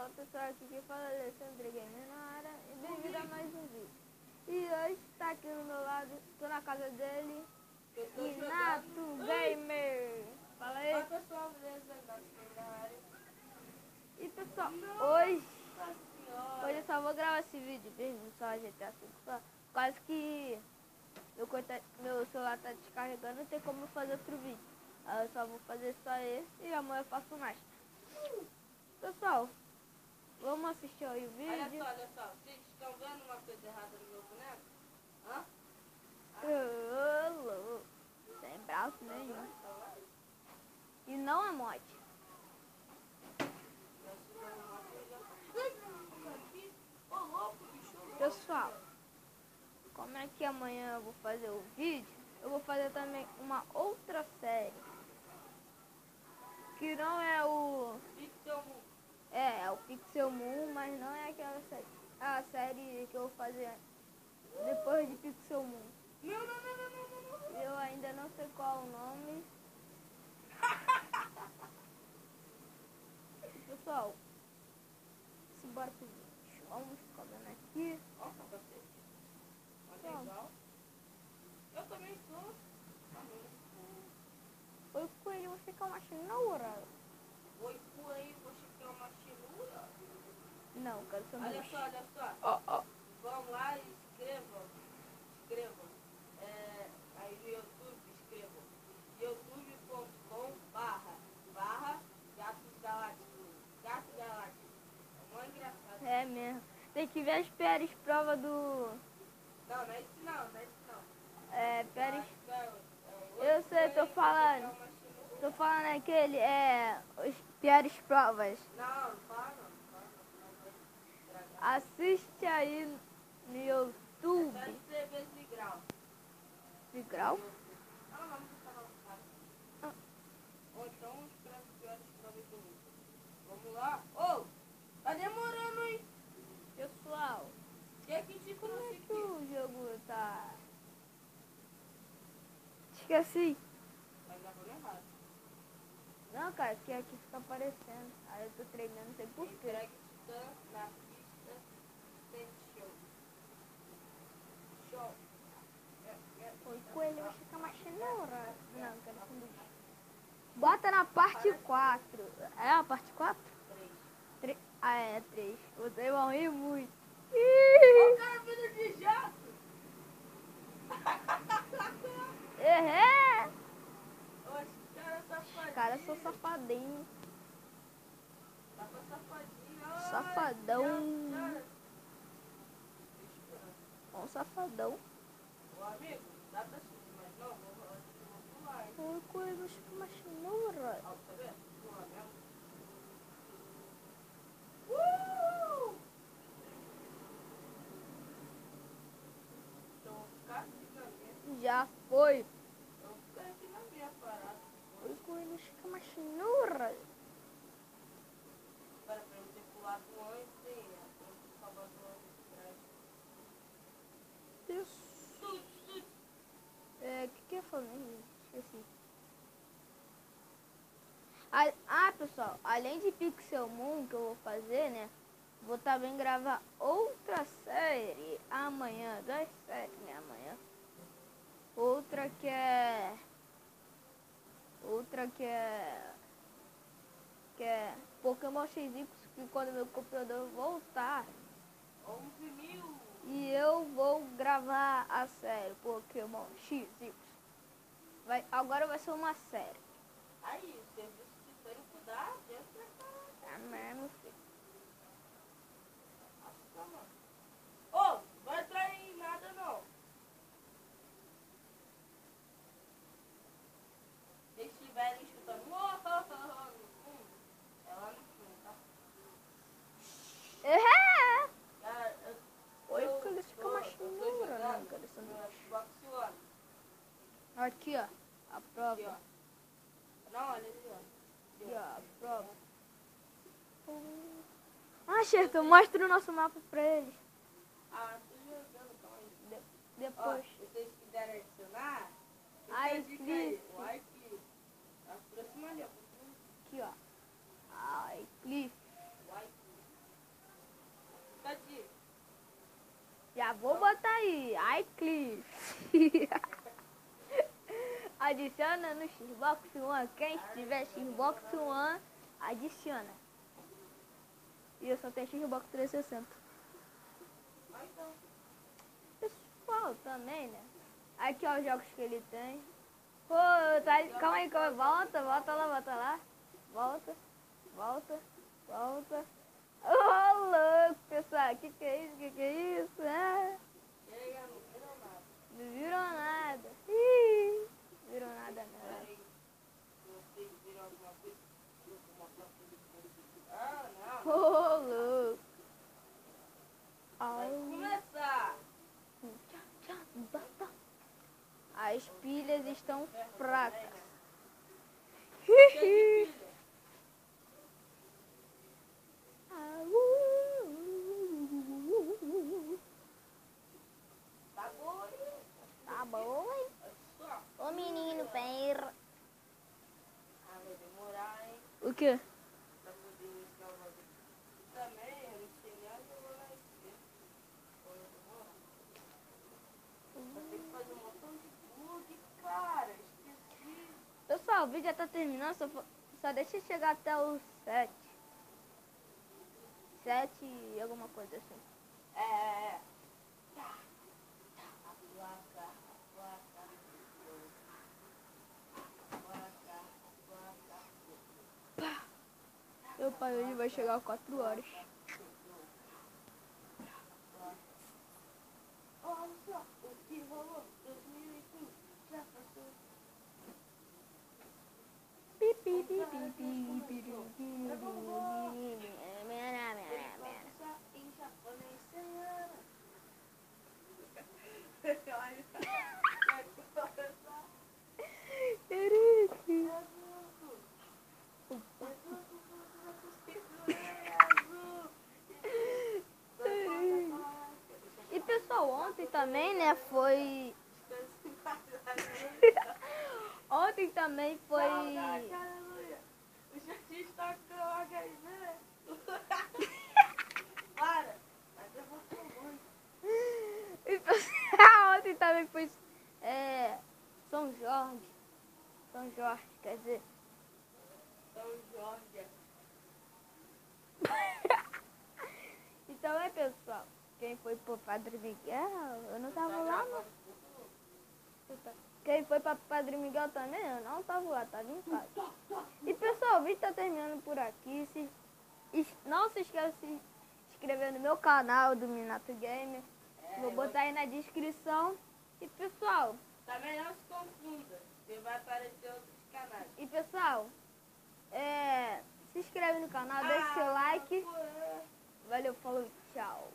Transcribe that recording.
Fala pessoal, aqui quem fala é Alexandre Gamer na área e bem-vindo a mais um vídeo. E hoje tá aqui do meu lado, tô na casa dele, Renato Gamer. Fala aí. Oi pessoal, beleza? Renato na área. E pessoal, hoje eu só vou gravar esse vídeo mesmo, só GTA V, só quase que meu celular tá descarregando, não tem como fazer outro vídeo. Aí eu só vou fazer só esse e amanhã eu faço mais. Pessoal, vamos assistir aí o vídeo. Olha só, vocês estão vendo uma coisa errada no meu boneco? Hã? Sem braço nenhum. E não é mod. Pessoal, como é que amanhã eu vou fazer o vídeo, eu vou fazer também uma outra série. Que não é o... Pixel Moon. É o Pixel Moon, mas não é aquela série. A série que eu vou fazer depois de Pixel Moon. Não. Eu ainda não sei qual o nome. Pessoal, simbora pro vídeo. Vamos ficar vendo aqui. Ó, capacete. Olha legal. Eu também sou. Oi, coelho, você quer uma cenoura? Oi, coelho, você quer uma cenoura? Não, quero sanduíche. Olha só. Vão lá e escrevam. Aí no YouTube, escrevam. youtube.com/Gatos Galácticos. Gato Galáctico. É mó engraçado. É mesmo. Tem que ver as piores provas do... Não é isso não. Piores... Eu sei, tô falando aquele, os piores provas. Não fala não. Assiste aí no YouTube. Deve ser vezes de grau. De grau? Vamos falar um cara. Ou então escreve piores provas do mundo. Vamos lá. Tá demorando, hein? Pessoal, Que tipo como não é sei que o jogo tá... Esqueci. Mas já vou errado. Não, cara, que aqui fica aparecendo. Aí eu tô treinando, não sei porquê. Entregue Titã na pista sem show. Oi, coelho, você quer uma cenoura? Não, quero sanduíche. Bota na parte 4. É a parte 4? 3. Ah, é 3. Vocês vão rir muito. Ó o cara vindo de jato. Errei! Oxe, cara safadinho. Cara, eu sou safadinho. Tá pra safadinho. Safadão. Cara. Um safadão. Ô amigo, dá pra subir, mas não, vou pular, hein? Oi, coelho, você quer uma cenoura? Ó, tá vendo? Pular mesmo. Então vou ficar aqui na minha. Já foi. Eu vou ficar aqui na minha parada. Oi, coelho, você quer uma cenoura? Para pra eu ter pulado antes, hein? Eu tô salvando antes de trás. Isso. O que eu falei? Esqueci. Pessoal, além de Pixel Moon que eu vou fazer, né? Vou também gravar outra série amanhã. 2 séries, né? Amanhã. Outra que é Pokémon XY, que quando meu computador voltar 11.000. e eu vou gravar a série Pokémon XY. Agora vai ser uma série. Aí, o serviço titânico dá adianta pra caralho. É mesmo, filho. Nossa, mano. Vai entrar em nada não. Se eles estiverem escutando no fundo, é lá no fundo, tá? Cara, Oi, que eles ficam eu tô machinura, né? jogando Cara, essa no não- Xbox One. Aqui, ó. A Aqui, prova. ó. Não, olha ali, ó. Aqui, ó. A prova. Chefe, mostra o nosso mapa pra eles. Tô jogando, calma aí. Depois. Se vocês quiserem adicionar, Ai, fica a dica aí. Cliff. O like. Aproxima ali, ó. Aqui, ó. Ai, Cliff. Like. aí, iCliff. Adiciona no Xbox One. Quem tiver Xbox One, adiciona. E eu só tenho Xbox 360. Pessoal, também, né? Aqui, ó, os jogos que ele tem. Pô, tá, calma aí, volta lá. Volta. Ô, louco, pessoal, que é isso? Que é isso? Ah, Chega, não virou nada. não virou nada. Ih, virou nada, não. Peraí. Vocês viram alguma coisa? Eu vou mostrar tudo pra vocês. Ah, não. Ô, louco. Vai Au. começar. As pilhas estão fracas. Cheio de pilha. Tá bom, hein? Tá bom, hein? Olha só. Ô menino, pera. Ah, vai demorar, hein? O quê? Pra poder iniciar o bagulho. Também, eu não sei nem onde eu vou lá esquecer. Vai ter que fazer um montão de bug, cara. Esqueci. Pessoal, o vídeo já tá terminando, só deixa eu chegar até o 7. 7 e alguma coisa assim. É. A placa. Meu pai hoje vai chegar às 4 horas. Olha só, o que rolou 2015 já passou. Em japonês, senhora. E pessoal, ontem também, né, foi... Ontem também foi... O Xaxi está com HIV. Para, mas eu vou tomar. E pessoal, ontem também foi São Jorge. São Jorge, quer dizer... São Jorge. Então pessoal, quem foi pro Padre Miguel, eu não tava lá não. Quem foi pra Padre Miguel também, eu não tava lá, tava em casa. E pessoal, o vídeo tá terminando por aqui. Não se esqueça de se inscrever no meu canal do Minato Gamer. Vou botar aí na descrição. E pessoal, Também não se confunda, porque vai aparecer outros canais. e pessoal, se inscreve no canal, deixa seu like. Valeu, falou, tchau.